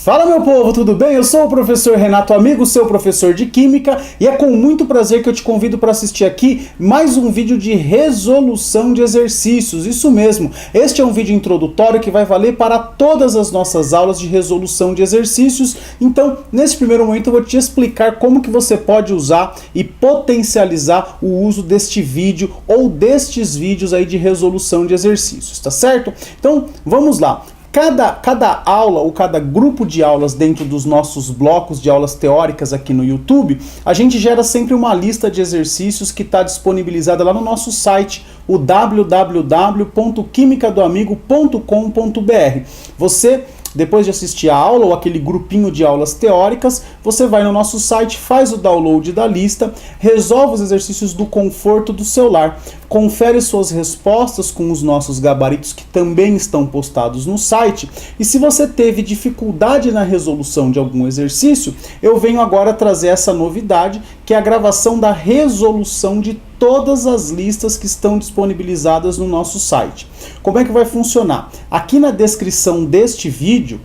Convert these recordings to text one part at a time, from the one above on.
Fala meu povo, tudo bem? Eu sou o professor Renato Amigo, seu professor de Química, e é com muito prazer que eu te convido para assistir aqui mais um vídeo de resolução de exercícios. Isso mesmo, este é um vídeo introdutório que vai valer para todas as nossas aulas de resolução de exercícios. Então, nesse primeiro momento eu vou te explicar como que você pode usar e potencializar o uso deste vídeo ou destes vídeos aí de resolução de exercícios, tá certo? Então, vamos lá. Cada aula ou cada grupo de aulas dentro dos nossos blocos de aulas teóricas aqui no YouTube, a gente gera sempre uma lista de exercícios que está disponibilizada lá no nosso site, o www.quimicadoamigo.com.br. Você, depois de assistir a aula ou aquele grupinho de aulas teóricas, você vai no nosso site, faz o download da lista, resolve os exercícios do conforto do seu lar, confere suas respostas com os nossos gabaritos que também estão postados no site, e se você teve dificuldade na resolução de algum exercício, eu venho agora trazer essa novidade, que é a gravação da resolução de todas as listas que estão disponibilizadas no nosso site. Como é que vai funcionar? Aqui na descrição deste vídeo,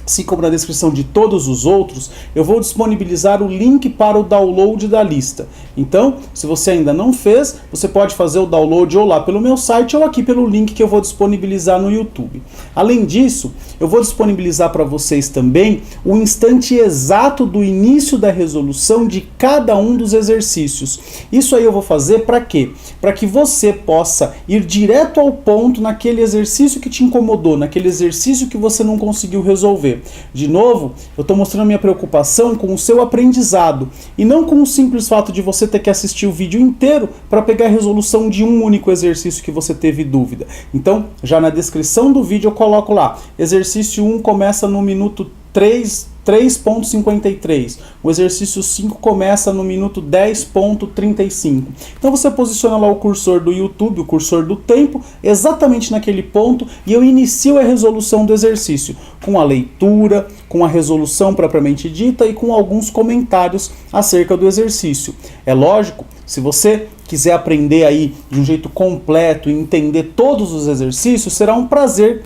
assim como na descrição de todos os outros, eu vou disponibilizar o link para o download da lista. Então, se você ainda não fez, você pode fazer o download ou lá pelo meu site ou aqui pelo link que eu vou disponibilizar no YouTube. Além disso, eu vou disponibilizar para vocês também o instante exato do início da resolução de cada um dos exercícios. Isso aí eu vou fazer para quê? Para que você possa ir direto ao ponto naquele exercício que te incomodou, naquele exercício que você não conseguiu resolver. De novo, eu estou mostrando a minha preocupação com o seu aprendizado e não com o simples fato de você ter que assistir o vídeo inteiro para pegar a resolução de um único exercício que você teve dúvida. Então, já na descrição do vídeo eu coloco lá, exercício 1 começa no minuto 3.53, o exercício 5 começa no minuto 10.35. Então você posiciona lá o cursor do YouTube, o cursor do tempo, exatamente naquele ponto, e eu inicio a resolução do exercício, com a leitura, com a resolução propriamente dita e com alguns comentários acerca do exercício. É lógico, se você quiser aprender aí de um jeito completo e entender todos os exercícios, será um prazer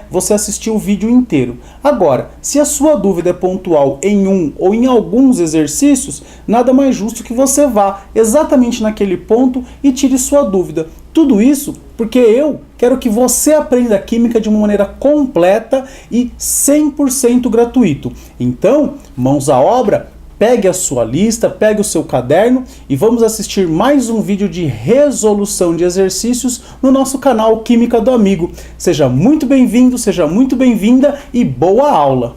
você assistir o vídeo inteiro. Agora, se a sua dúvida é pontual em um ou em alguns exercícios, nada mais justo que você vá exatamente naquele ponto e tire sua dúvida. Tudo isso porque eu quero que você aprenda Química de uma maneira completa e 100% gratuito. Então, mãos à obra, pegue a sua lista, pegue o seu caderno e vamos assistir mais um vídeo de resolução de exercícios no nosso canal Química do Amigo. Seja muito bem-vindo, seja muito bem-vinda e boa aula!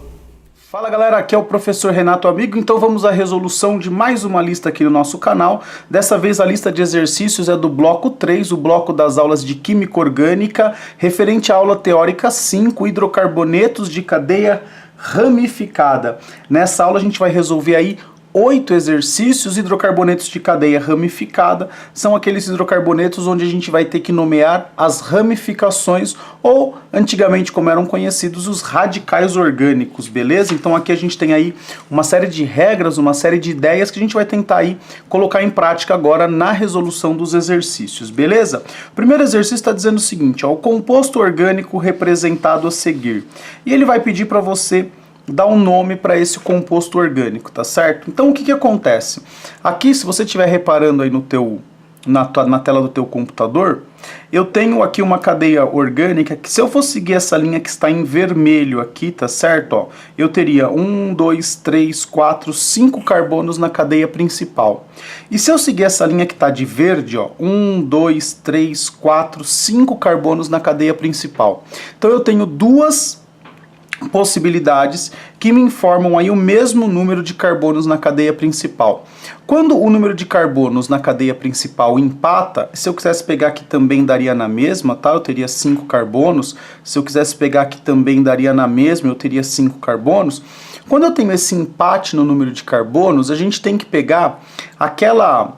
Fala galera, aqui é o professor Renato Amigo, então vamos à resolução de mais uma lista aqui no nosso canal. Dessa vez a lista de exercícios é do bloco 3, o bloco das aulas de Química Orgânica, referente à aula teórica 5, hidrocarbonetos de cadeia ramificada. Nessa aula a gente vai resolver aí 8 exercícios. Hidrocarbonetos de cadeia ramificada são aqueles hidrocarbonetos onde a gente vai ter que nomear as ramificações ou, antigamente como eram conhecidos, os radicais orgânicos, beleza? Então aqui a gente tem aí uma série de regras, uma série de ideias que a gente vai tentar aí colocar em prática agora na resolução dos exercícios, beleza? O primeiro exercício está dizendo o seguinte, ó, o composto orgânico representado a seguir. E ele vai pedir para você dar um nome para esse composto orgânico, tá certo? Então o que acontece? Aqui, se você estiver reparando aí na tela do teu computador, eu tenho aqui uma cadeia orgânica que, se eu for seguir essa linha que está em vermelho aqui, tá certo? Ó, eu teria 1, 2, 3, 4, 5 carbonos na cadeia principal. E se eu seguir essa linha que está de verde, ó, 1, 2, 3, 4, 5 carbonos na cadeia principal. Então eu tenho duas possibilidades que me informam aí o mesmo número de carbonos na cadeia principal. Quando o número de carbonos na cadeia principal empata, se eu quisesse pegar aqui também daria na mesma, tá? Eu teria 5 carbonos. Se eu quisesse pegar aqui também daria na mesma, eu teria 5 carbonos. Quando eu tenho esse empate no número de carbonos, a gente tem que pegar aquela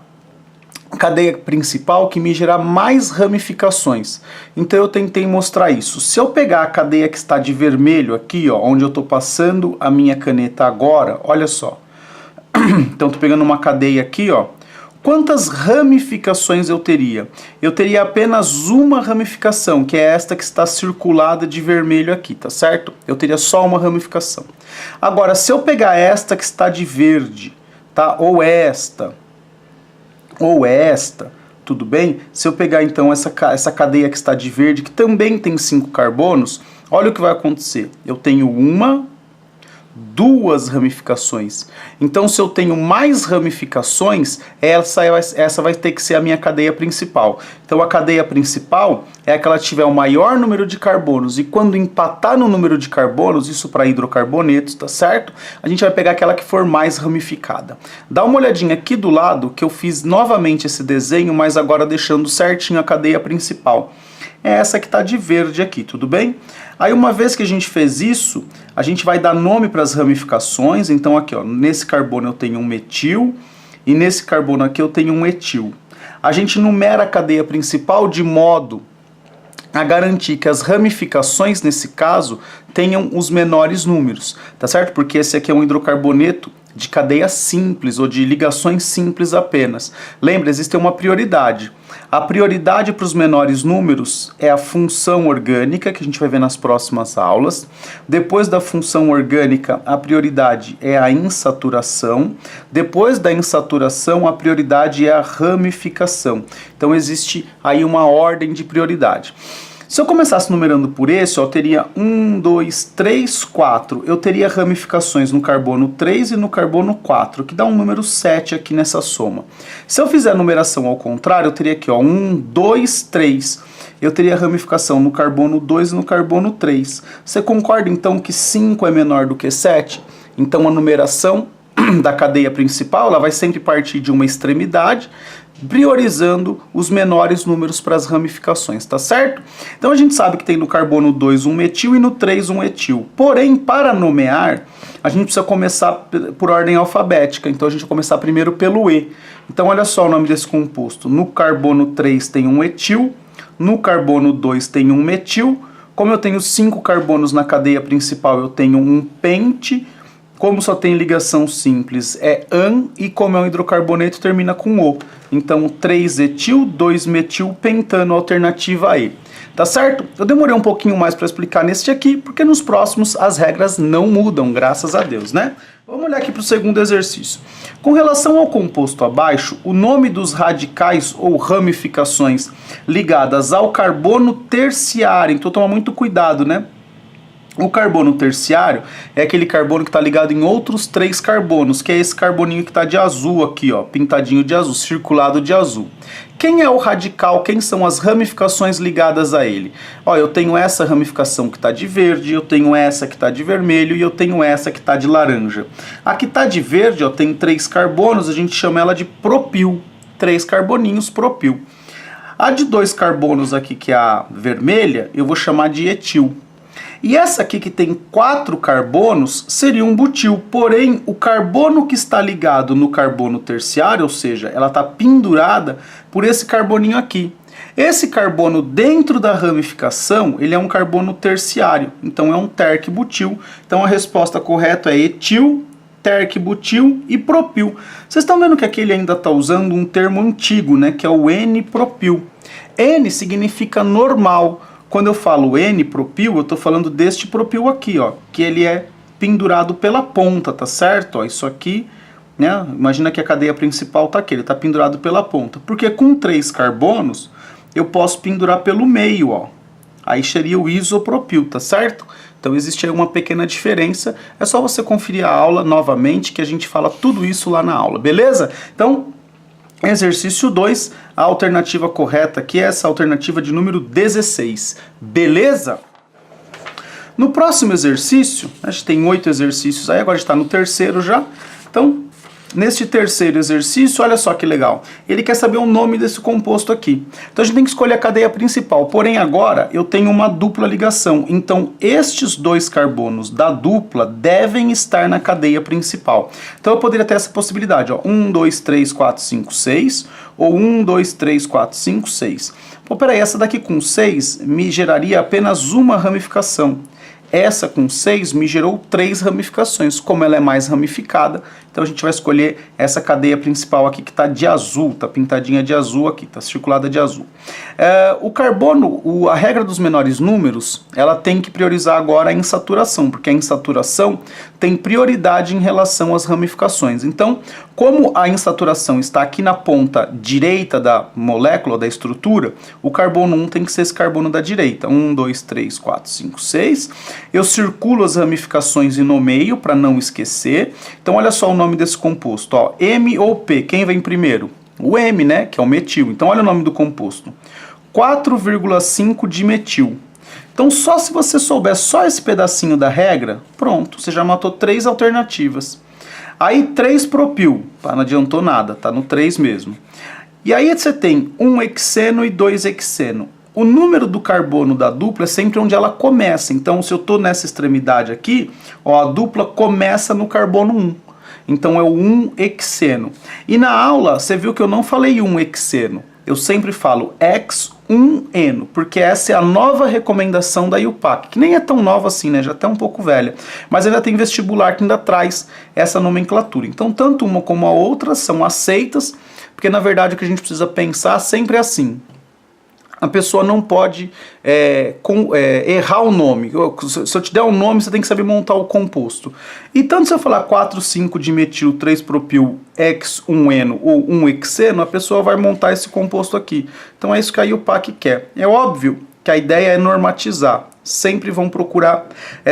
cadeia principal que me gerar mais ramificações. Então eu tentei mostrar isso. Se eu pegar a cadeia que está de vermelho aqui, ó, onde eu estou passando a minha caneta agora, olha só. Então estou pegando uma cadeia aqui, ó, Quantas ramificações eu teria? Eu teria apenas uma ramificação, que é esta que está circulada de vermelho aqui, tá certo? Eu teria só uma ramificação. Agora, se eu pegar esta que está de verde, tá? Ou esta, tudo bem? Se eu pegar então essa cadeia que está de verde, que também tem 5 carbonos, olha o que vai acontecer. Eu tenho duas ramificações. Então, se eu tenho mais ramificações, essa vai ter que ser a minha cadeia principal. Então, a cadeia principal é aquela que tiver o maior número de carbonos. E quando empatar no número de carbonos, isso para hidrocarbonetos, tá certo? A gente vai pegar aquela que for mais ramificada. Dá uma olhadinha aqui do lado, que eu fiz novamente esse desenho, mas agora deixando certinho a cadeia principal. É essa que está de verde aqui, tudo bem? Aí uma vez que a gente fez isso, a gente vai dar nome para as ramificações. Então aqui, ó, nesse carbono eu tenho um metil e nesse carbono aqui eu tenho um etil. A gente numera a cadeia principal de modo a garantir que as ramificações, nesse caso, tenham os menores números, tá certo? Porque esse aqui é um hidrocarboneto de cadeia simples ou de ligações simples apenas. Lembra, existe uma prioridade. A prioridade para os menores números é a função orgânica, que a gente vai ver nas próximas aulas. Depois da função orgânica, a prioridade é a insaturação. Depois da insaturação, a prioridade é a ramificação. Então existe aí uma ordem de prioridade. Se eu começasse numerando por esse, ó, eu teria 1, 2, 3, 4. Eu teria ramificações no carbono 3 e no carbono 4, que dá um número 7 aqui nessa soma. Se eu fizer a numeração ao contrário, eu teria aqui, ó, 1, 2, 3. Eu teria ramificação no carbono 2 e no carbono 3. Você concorda, então, que 5 é menor do que 7? Então, a numeração da cadeia principal ela vai sempre partir de uma extremidade, priorizando os menores números para as ramificações, tá certo? Então a gente sabe que tem no carbono 2 um metil e no 3 um etil. Porém, para nomear, a gente precisa começar por ordem alfabética. Então a gente vai começar primeiro pelo E. Então olha só o nome desse composto. No carbono 3 tem um etil, no carbono 2 tem um metil. Como eu tenho 5 carbonos na cadeia principal, eu tenho um pente. Como só tem ligação simples, é AN, e como é um hidrocarboneto, termina com O. Então, 3-etil, 2-metil-pentano, alternativa E. Tá certo? Eu demorei um pouquinho mais para explicar neste aqui, porque nos próximos as regras não mudam, graças a Deus, né? Vamos olhar aqui para o segundo exercício. Com relação ao composto abaixo, o nome dos radicais ou ramificações ligadas ao carbono terciário, então toma muito cuidado, né? O carbono terciário é aquele carbono que está ligado em outros 3 carbonos, que é esse carboninho que está de azul aqui, ó, pintadinho de azul, circulado de azul. Quem é o radical? Quem são as ramificações ligadas a ele? Ó, eu tenho essa ramificação que está de verde, eu tenho essa que está de vermelho e eu tenho essa que está de laranja. A que está de verde, ó, tem 3 carbonos, a gente chama ela de propil. 3 carboninhos propil. A de 2 carbonos aqui, que é a vermelha, eu vou chamar de etil. E essa aqui que tem 4 carbonos seria um butil, porém o carbono que está ligado no carbono terciário, ou seja, ela está pendurada por esse carboninho aqui. Esse carbono dentro da ramificação, ele é um carbono terciário, então é um terc-butil. Então a resposta correta é etil, terc-butil e propil. Vocês estão vendo que aqui ele ainda está usando um termo antigo, né, que é o N-propil. N significa normal. Quando eu falo N-propil, eu estou falando deste propil aqui, ó, que ele é pendurado pela ponta, tá certo? Ó, isso aqui, né? Imagina que a cadeia principal está aqui, ele está pendurado pela ponta. Porque com 3 carbonos, eu posso pendurar pelo meio, ó. Aí seria o isopropil, tá certo? Então existe aí uma pequena diferença. É só você conferir a aula novamente, que a gente fala tudo isso lá na aula, beleza? Então, exercício 2, a alternativa correta aqui é essa alternativa de número 16, beleza? No próximo exercício, a gente tem 8 exercícios aí, agora a gente está no terceiro já, então neste terceiro exercício, olha só que legal, ele quer saber o nome desse composto aqui. Então a gente tem que escolher a cadeia principal, porém agora eu tenho uma dupla ligação, então estes 2 carbonos da dupla devem estar na cadeia principal. Então eu poderia ter essa possibilidade, ó, 1, 2, 3, 4, 5, 6, ou 1, 2, 3, 4, 5, 6. Pô, peraí, essa daqui com 6 me geraria apenas uma ramificação. Essa com 6 me gerou 3 ramificações. Como ela é mais ramificada, então a gente vai escolher essa cadeia principal aqui que está de azul, está pintadinha de azul aqui, está circulada de azul. O carbono, a regra dos menores números, ela tem que priorizar agora a insaturação, porque a insaturação tem prioridade em relação às ramificações. Então, como a insaturação está aqui na ponta direita da molécula, da estrutura, o carbono 1 tem que ser esse carbono da direita. 1, 2, 3, 4, 5, 6. Eu circulo as ramificações e nomeio para não esquecer. Então, olha só o nome desse composto, ó, M ou P, quem vem primeiro? O M, né, que é o metil. Então, olha o nome do composto. 4,5 dimetil. Então, só se você souber só esse pedacinho da regra, pronto, você já matou 3 alternativas. Aí 3-propil, tá? Não adiantou nada, tá no 3 mesmo. E aí você tem 1 hexeno e 2 hexeno. O número do carbono da dupla é sempre onde ela começa. Então, se eu estou nessa extremidade aqui, ó, a dupla começa no carbono 1. Então é o 1 hexeno. E na aula, você viu que eu não falei 1 hexeno. Eu sempre falo X1Eno, porque essa é a nova recomendação da IUPAC, que nem é tão nova assim, né? Já até um pouco velha. Mas ainda tem vestibular que ainda traz essa nomenclatura. Então, tanto uma como a outra são aceitas, porque na verdade o que a gente precisa pensar sempre é assim. A pessoa não pode errar o nome. Se eu te der um nome, você tem que saber montar o composto. E tanto se eu falar 4,5 dimetil, 3-propil, X1Eno ou 1 hexeno, a pessoa vai montar esse composto aqui. Então é isso que a IUPAC quer. É óbvio que a ideia é normatizar. Sempre vão procurar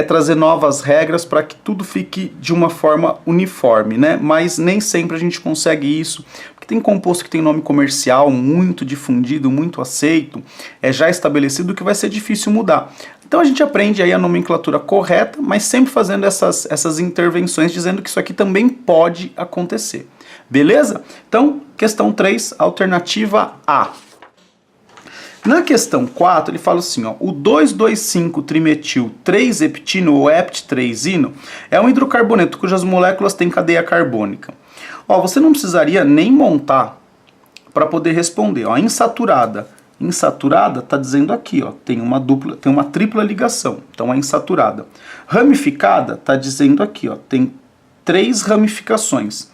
trazer novas regras para que tudo fique de uma forma uniforme, né? Mas nem sempre a gente consegue isso. Tem composto que tem nome comercial muito difundido, muito aceito, já estabelecido, que vai ser difícil mudar. Então a gente aprende aí a nomenclatura correta, mas sempre fazendo essas intervenções, dizendo que isso aqui também pode acontecer. Beleza? Então, questão 3, alternativa A. Na questão 4, ele fala assim, ó, o 2,2,5-trimetil 3-heptino ou hept-3-ino é um hidrocarboneto cujas moléculas têm cadeia carbônica. Ó, você não precisaria nem montar para poder responder. Ó, insaturada. Insaturada está dizendo aqui, ó, tem uma tripla ligação. Então é insaturada. Ramificada está dizendo aqui, ó, tem 3 ramificações.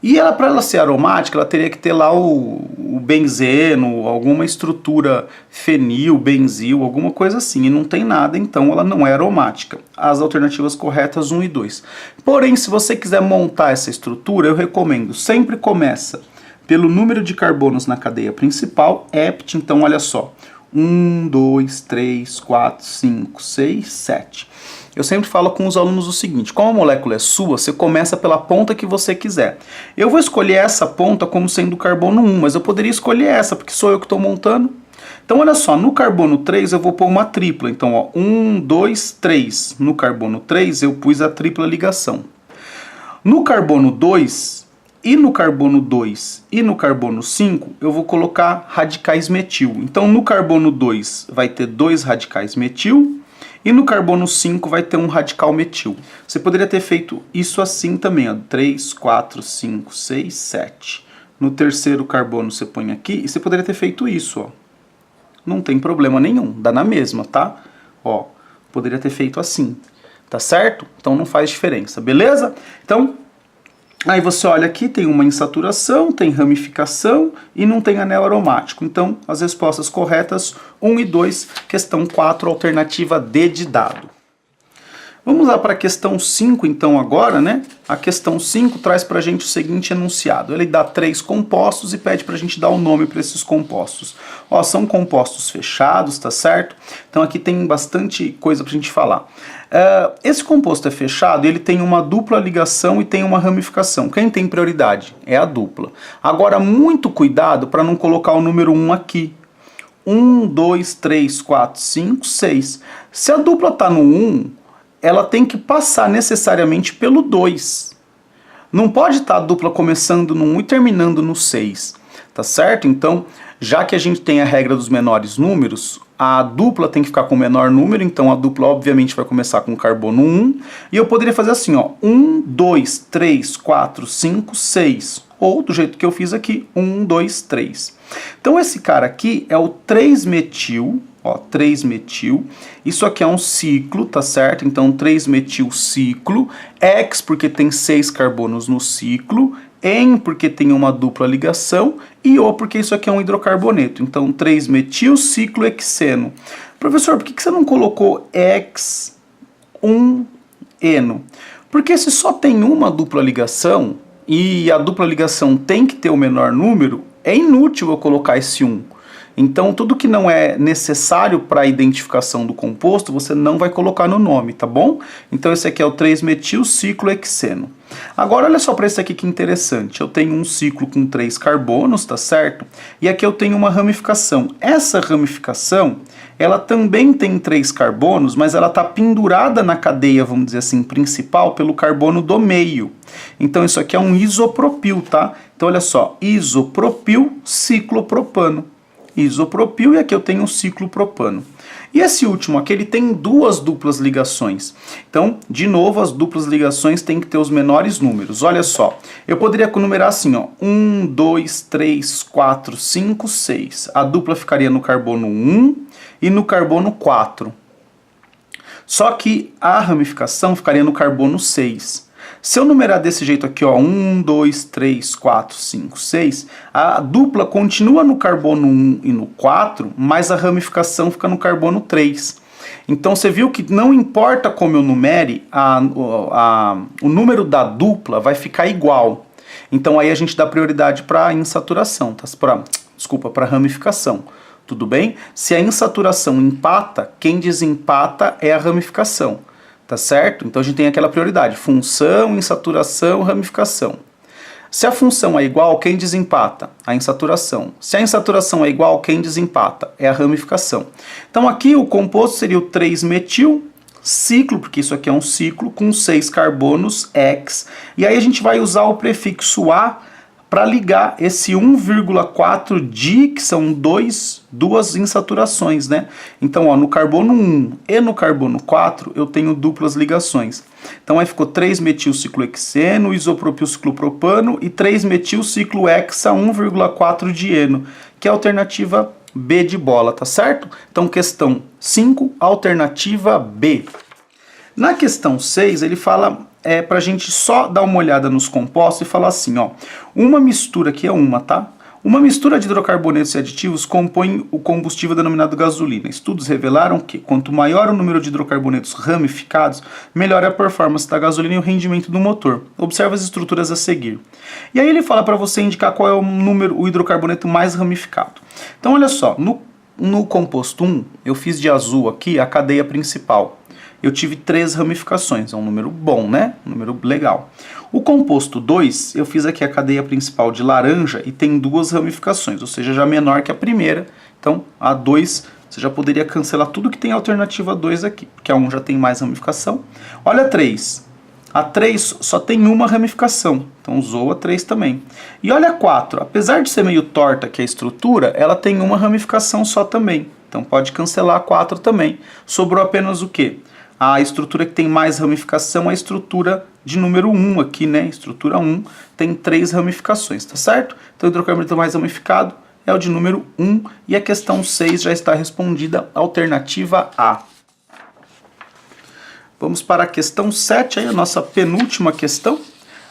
E para ela ser aromática, ela teria que ter lá o benzeno, alguma estrutura fenil, benzil, alguma coisa assim. E não tem nada, então ela não é aromática. As alternativas corretas 1 e 2. Porém, se você quiser montar essa estrutura, eu recomendo, sempre começa pelo número de carbonos na cadeia principal, hept, então olha só. 1, 2, 3, 4, 5, 6, 7. Eu sempre falo com os alunos o seguinte, como a molécula é sua, você começa pela ponta que você quiser. Eu vou escolher essa ponta como sendo o carbono 1, mas eu poderia escolher essa, porque sou eu que estou montando. Então olha só, no carbono 3 eu vou pôr uma tripla, então ó, 1, 2, 3. No carbono 3 eu pus a tripla ligação. No carbono 2 e no carbono 2 e no carbono 5 eu vou colocar radicais metil. Então no carbono 2 vai ter 2 radicais metil. E no carbono 5 vai ter um radical metil. Você poderia ter feito isso assim também, ó, 3, 4, 5, 6, 7. No terceiro carbono você põe aqui e você poderia ter feito isso, ó. Não tem problema nenhum, dá na mesma, tá? Ó, poderia ter feito assim, tá certo? Então não faz diferença, beleza? Então, aí você olha aqui, tem uma insaturação, tem ramificação e não tem anel aromático. Então, as respostas corretas, 1 e 2, questão 4, alternativa D de dado. Vamos lá para a questão 5, então, agora, né? A questão 5 traz para a gente o seguinte enunciado. Ele dá 3 compostos e pede para a gente dar o nome para esses compostos. Ó, são compostos fechados, tá certo? Então, aqui tem bastante coisa para a gente falar. Esse composto é fechado, ele tem uma dupla ligação e tem uma ramificação. Quem tem prioridade? É a dupla. Agora, muito cuidado para não colocar o número 1 aqui. 1, 2, 3, 4, 5, 6. Se a dupla está no 1, ela tem que passar necessariamente pelo 2. Não pode estar a dupla começando no 1 e terminando no 6. Tá certo? Então, já que a gente tem a regra dos menores números, a dupla tem que ficar com o menor número, então a dupla obviamente vai começar com carbono 1, e eu poderia fazer assim, ó, 1, 2, 3, 4, 5, 6, ou do jeito que eu fiz aqui, 1, 2, 3. Então esse cara aqui é o 3-metil ó, 3-metil. Isso aqui é um ciclo, tá certo? Então 3-metil ciclo, X porque tem 6 carbonos no ciclo, En porque tem uma dupla ligação e O porque isso aqui é um hidrocarboneto. Então 3-metil ciclo hexeno. Professor, por que você não colocou X1-eno? Porque se só tem uma dupla ligação e a dupla ligação tem que ter o menor número, é inútil eu colocar esse 1. Então, tudo que não é necessário para a identificação do composto, você não vai colocar no nome, tá bom? Então, esse aqui é o 3-metil ciclo hexeno. Agora, olha só para esse aqui que interessante. Eu tenho um ciclo com 3 carbonos, tá certo? E aqui eu tenho uma ramificação. Essa ramificação, ela também tem 3 carbonos, mas ela está pendurada na cadeia, vamos dizer assim, principal, pelo carbono do meio. Então, isso aqui é um isopropil, tá? Então, olha só, isopropil, ciclopropano. Isopropil, e aqui eu tenho um ciclopropano. E esse último aqui, ele tem 2 duplas ligações. Então, de novo, as duplas ligações têm que ter os menores números. Olha só, eu poderia numerar assim, ó, 1, 2, 3, 4, 5, 6. A dupla ficaria no carbono 1 e no carbono 4. Só que a ramificação ficaria no carbono 6. Se eu numerar desse jeito aqui, ó, 1, 2, 3, 4, 5, 6, a dupla continua no carbono 1 e no 4, mas a ramificação fica no carbono 3. Então você viu que não importa como eu numere, o número da dupla vai ficar igual. Então aí a gente dá prioridade para a insaturação, tá? Para a ramificação. Tudo bem? Se a insaturação empata, quem desempata é a ramificação. Tá certo? Então a gente tem aquela prioridade, função, insaturação, ramificação. Se a função é igual, quem desempata? A insaturação. Se a insaturação é igual, quem desempata? É a ramificação. Então aqui o composto seria o 3-metil, ciclo, porque isso aqui é um ciclo, com 6 carbonos, X. E aí a gente vai usar o prefixo A para ligar esse 1,4 di, que são duas insaturações, né? Então, ó, no carbono 1 e no carbono 4, eu tenho duplas ligações. Então, aí ficou 3-metil ciclohexeno, isopropil ciclopropano e 3-metil ciclohexa 1,4 dieno, que é a alternativa B de bola, tá certo? Então, questão 5, alternativa B. Na questão 6, ele fala para a gente só dar uma olhada nos compostos e falar assim, ó, uma mistura, aqui é uma, tá? Uma mistura de hidrocarbonetos e aditivos compõe o combustível denominado gasolina. Estudos revelaram que, quanto maior o número de hidrocarbonetos ramificados, melhor é a performance da gasolina e o rendimento do motor. Observe as estruturas a seguir. E aí ele fala para você indicar qual é o hidrocarboneto mais ramificado. Então, olha só, no composto 1, eu fiz de azul aqui a cadeia principal. Eu tive 3 ramificações, é um número bom, né? Um número legal. O composto 2, eu fiz aqui a cadeia principal de laranja e tem 2 ramificações, ou seja, já menor que a primeira. Então, a 2, você já poderia cancelar tudo que tem alternativa 2 aqui, porque a 1 já tem mais ramificação. Olha a 3. A 3 só tem uma ramificação, então usou a 3 também. E olha a 4, apesar de ser meio torta aqui a estrutura, ela tem uma ramificação só também. Então pode cancelar a 4 também. Sobrou apenas o quê? A estrutura que tem mais ramificação é a estrutura de número 1 aqui, né? Estrutura 1 tem 3 ramificações, tá certo? Então o hidrocarboneto mais ramificado é o de número 1 e a questão 6 já está respondida, alternativa A. Vamos para a questão 7, aí a nossa penúltima questão.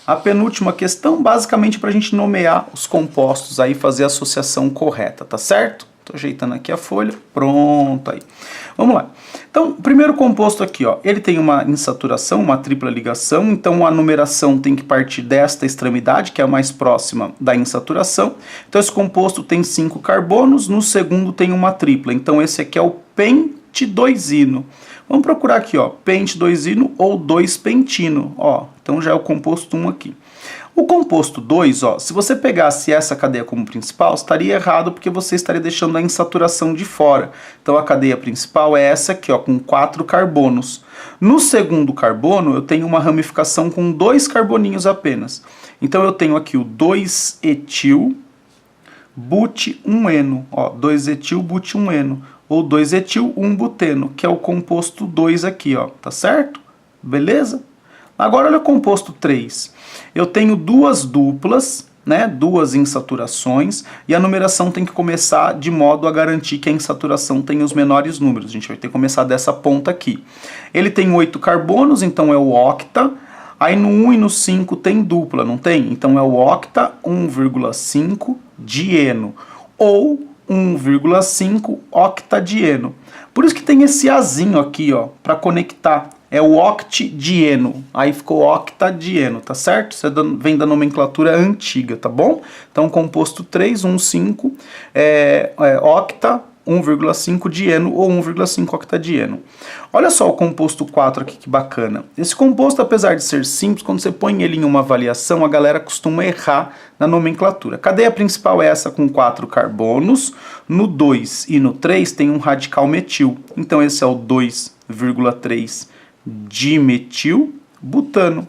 A penúltima questão, basicamente, para a gente nomear os compostos aí, fazer a associação correta, tá certo? Estou ajeitando aqui a folha, pronto aí. Vamos lá. Então, o primeiro composto aqui, ó, ele tem uma insaturação, uma tripla ligação, então a numeração tem que partir desta extremidade, que é a mais próxima da insaturação. Então, esse composto tem 5 carbonos, no segundo tem uma tripla, então esse aqui é o pente-2-ino. Vamos procurar aqui, ó, pente-2-ino ou 2-pentino, ó, então já é o composto 1 aqui. O composto 2, ó, se você pegasse essa cadeia como principal, estaria errado porque você estaria deixando a insaturação de fora. Então a cadeia principal é essa aqui, ó, com 4 carbonos. No segundo carbono, eu tenho uma ramificação com 2 carboninhos apenas. Então eu tenho aqui o 2-etil but-1-eno, ó, 2-etil but-1-eno, ou 2-etil 1-buteno, que é o composto 2 aqui, ó, tá certo? Beleza? Agora olha o composto 3. Eu tenho 2 duplas né, 2 insaturações, e a numeração tem que começar de modo a garantir que a insaturação tenha os menores números. A gente vai ter que começar dessa ponta aqui. Ele tem 8 carbonos, então é o octa. Aí no 1 e no 5 tem dupla, não tem? Então é o octa 1,5 dieno, ou 1,5 octadieno. Por isso que tem esse azinho aqui, ó, para conectar. É o octidieno, aí ficou octadieno, tá certo? Isso vem da nomenclatura antiga, tá bom? Então, composto 3, 1, 5, octa, 1,5 dieno ou 1,5 octadieno. Olha só o composto 4 aqui, que bacana. Esse composto, apesar de ser simples, quando você põe ele em uma avaliação, a galera costuma errar na nomenclatura. A cadeia principal é essa com 4 carbonos, no 2 e no 3 tem um radical metil. Então esse é o 2,3 dimetilbutano.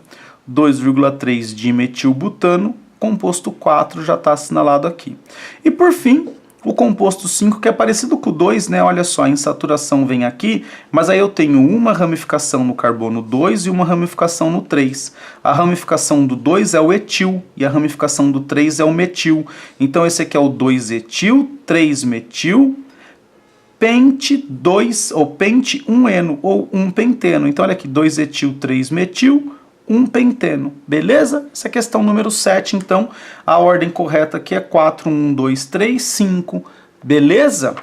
2,3 dimetilbutano, composto 4 já está assinalado aqui. E por fim, o composto 5, que é parecido com o 2, né? Olha só, a insaturação vem aqui, mas aí eu tenho uma ramificação no carbono 2 e uma ramificação no 3. A ramificação do 2 é o etil e a ramificação do 3 é o metil. Então esse aqui é o 2-etil, 3-metil, pente 2 ou pente 1-eno ou 1-penteno. Então olha aqui, 2-etil, 3-metil, 1-penteno, beleza? Essa é a questão número 7, então a ordem correta aqui é 4, 1, 2, 3, 5, beleza?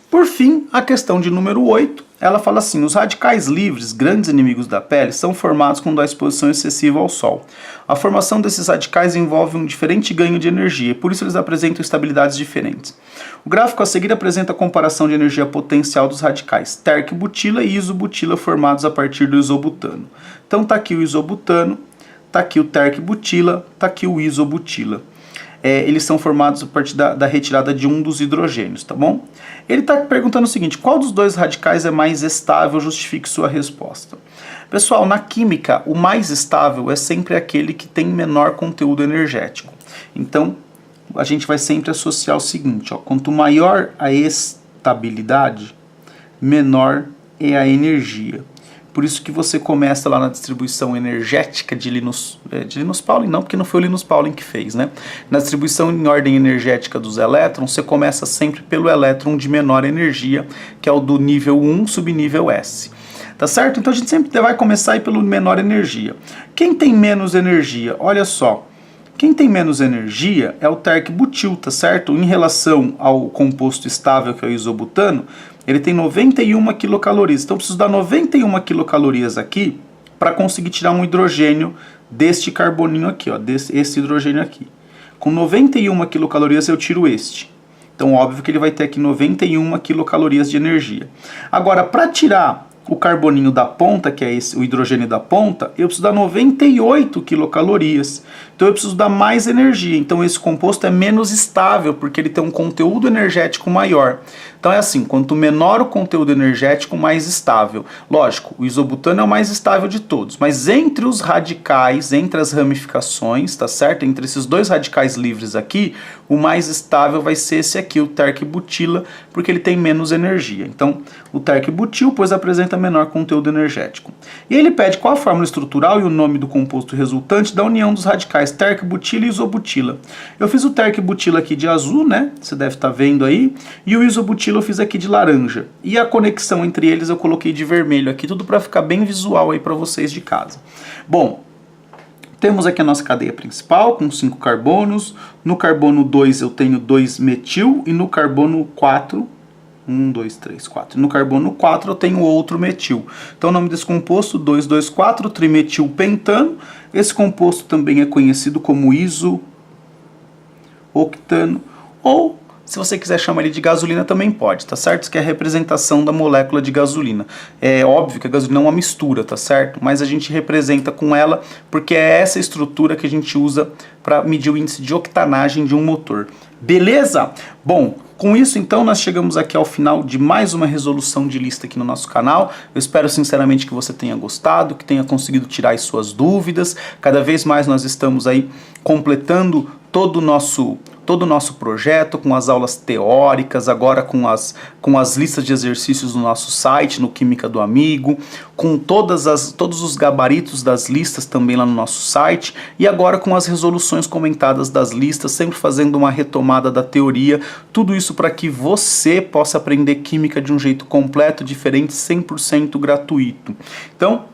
Por fim, a questão de número 8, ela fala assim: os radicais livres, grandes inimigos da pele, são formados quando há exposição excessiva ao sol. A formação desses radicais envolve um diferente ganho de energia, e por isso eles apresentam estabilidades diferentes. O gráfico a seguir apresenta a comparação de energia potencial dos radicais terc-butila e isobutila formados a partir do isobutano. Então tá aqui o isobutano, tá aqui o terc-butila, tá aqui o isobutila. Eles são formados a partir da retirada de um dos hidrogênios, tá bom? Ele está perguntando o seguinte: qual dos dois radicais é mais estável? Justifique sua resposta. Pessoal, na química, o mais estável é sempre aquele que tem menor conteúdo energético. Então, a gente vai sempre associar o seguinte, ó, quanto maior a estabilidade, menor é a energia. Por isso que você começa lá na distribuição energética de Linus Pauling, não, porque não foi o Linus Pauling que fez, né? Na distribuição em ordem energética dos elétrons, você começa sempre pelo elétron de menor energia, que é o do nível 1, subnível S. Tá certo? Então a gente sempre vai começar aí pelo menor energia. Quem tem menos energia? Olha só. Quem tem menos energia é o terc-butil, tá certo? Em relação ao composto estável, que é o isobutano, ele tem 91 quilocalorias. Então eu preciso dar 91 quilocalorias aqui para conseguir tirar um hidrogênio deste carboninho aqui, ó, esse hidrogênio aqui. Com 91 quilocalorias eu tiro este. Então óbvio que ele vai ter aqui 91 quilocalorias de energia. Agora, para tirar o carboninho da ponta, que é o hidrogênio da ponta, eu preciso dar 98 quilocalorias. Então eu preciso dar mais energia. Então esse composto é menos estável, porque ele tem um conteúdo energético maior. Então é assim, quanto menor o conteúdo energético, mais estável. Lógico, o isobutano é o mais estável de todos, mas entre os radicais, entre as ramificações, tá certo? Entre esses dois radicais livres aqui, o mais estável vai ser esse aqui, o terc-butila, porque ele tem menos energia. Então o terc-butil, pois, apresenta menor conteúdo energético. E ele pede qual a fórmula estrutural e o nome do composto resultante da união dos radicais terc-butila e isobutila. Eu fiz o terc-butila aqui de azul, né? Você deve estar vendo aí. E o isobutila eu fiz aqui de laranja. E a conexão entre eles eu coloquei de vermelho aqui, tudo para ficar bem visual aí para vocês de casa. Bom, temos aqui a nossa cadeia principal com 5 carbonos. No carbono 2 eu tenho 2-metil e no carbono 4... 1, 2, 3, 4. No carbono 4 eu tenho outro metil. Então o nome desse composto, 2,2,4, trimetilpentano. Esse composto também é conhecido como iso-octano. Ou, se você quiser chamar ele de gasolina, também pode, tá certo? Isso que é a representação da molécula de gasolina. É óbvio que a gasolina é uma mistura, tá certo? Mas a gente representa com ela porque é essa estrutura que a gente usa para medir o índice de octanagem de um motor. Beleza? Bom, com isso, então, nós chegamos aqui ao final de mais uma resolução de lista aqui no nosso canal. Eu espero sinceramente que você tenha gostado, que tenha conseguido tirar as suas dúvidas. Cada vez mais nós estamos aí completando todo o nosso todo o nosso projeto, com as aulas teóricas, agora com as listas de exercícios no nosso site, no Química do Amigo, com todos os gabaritos das listas também lá no nosso site, e agora com as resoluções comentadas das listas, sempre fazendo uma retomada da teoria, tudo isso para que você possa aprender química de um jeito completo, diferente, 100% gratuito. Então,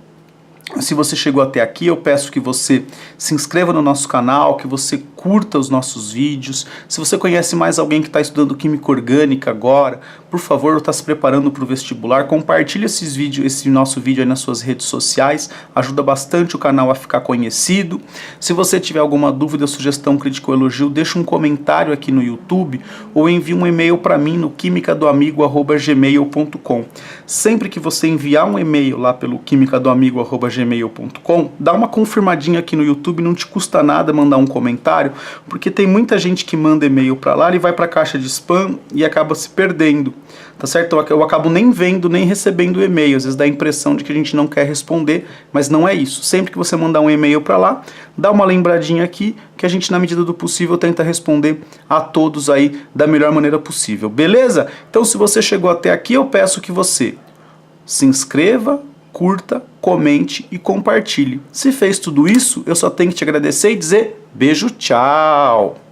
se você chegou até aqui, eu peço que você se inscreva no nosso canal, que você curta os nossos vídeos. Se você conhece mais alguém que está estudando Química Orgânica agora, por favor, está se preparando para o vestibular, compartilhe esse nosso vídeo aí nas suas redes sociais, ajuda bastante o canal a ficar conhecido. Se você tiver alguma dúvida, sugestão, crítica ou elogio, deixa um comentário aqui no YouTube ou envie um e-mail para mim no quimicadoamigo@gmail.com. Sempre que você enviar um e-mail lá pelo quimicadoamigo@gmail.com, dá uma confirmadinha aqui no YouTube, não te custa nada mandar um comentário, porque tem muita gente que manda e-mail para lá e vai para a caixa de spam e acaba se perdendo, tá certo? Eu acabo nem vendo, nem recebendo e-mail, às vezes dá a impressão de que a gente não quer responder, mas não é isso. Sempre que você mandar um e-mail para lá, dá uma lembradinha aqui, que a gente, na medida do possível, tenta responder a todos aí da melhor maneira possível, beleza? Então, se você chegou até aqui, eu peço que você se inscreva, curta, comente e compartilhe. Se fez tudo isso, eu só tenho que te agradecer e dizer beijo, tchau!